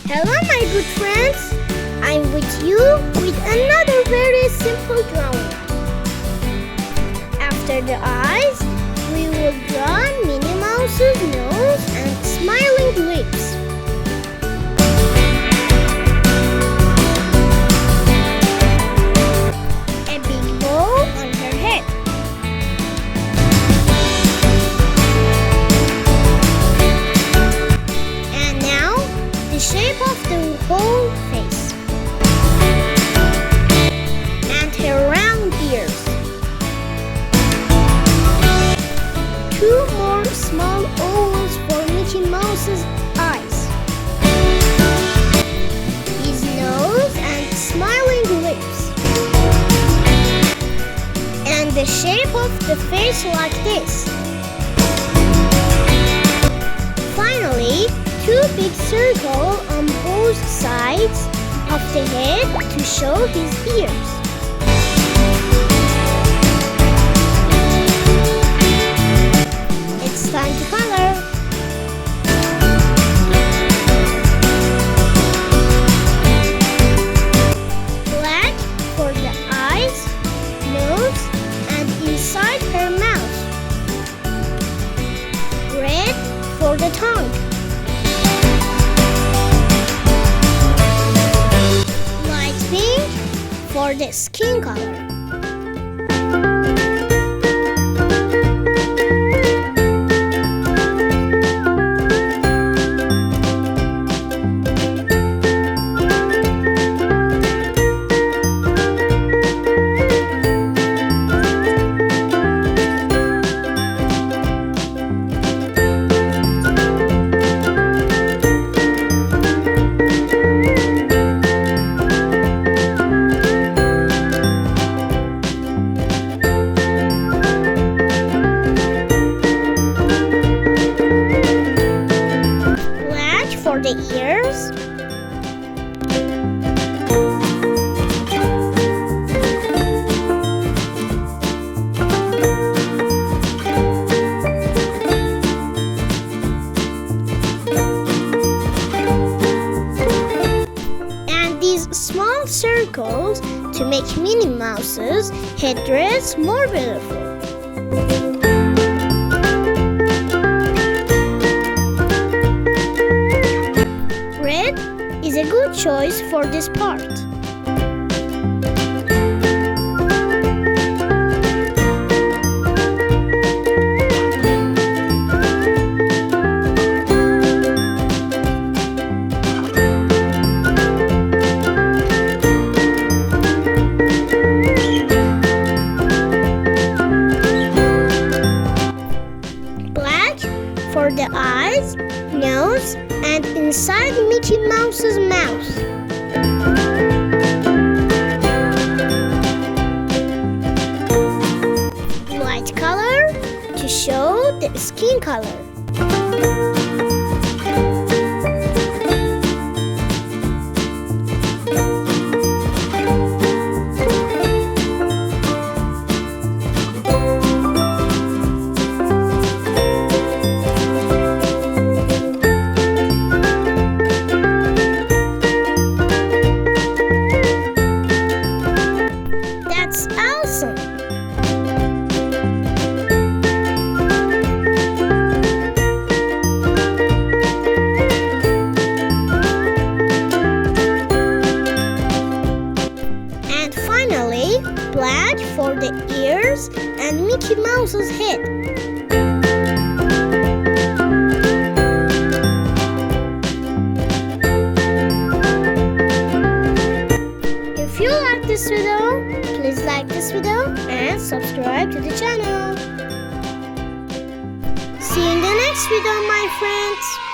Hello my good friends, I'm with you with another very simple drawing. After the eyes, we will draw Minnie Mouse's nose and smiling lips. A big bow on her head. And now, the shape of the whole face. And her round ears. Two more small ovals for Mickey Mouse's eyes. His nose and smiling lips. And the shape of the face like this. Finally, two big circles on both sides of the head to show his ears. It's time to color. Black for the eyes, nose, and inside her mouth. Red for the tongue. Light pink for the skin color. For the ears, and these small circles to make Minnie Mouse's headdress more beautiful. Red is a good choice for this part. Black for the eyes, nose, and inside Mickey Mouse's mouth. White color to show the skin color. That's awesome! And finally, black for the ears and Mickey Mouse's head. If you like this video, please like this video and subscribe to the channel. See you in the next video, my friends.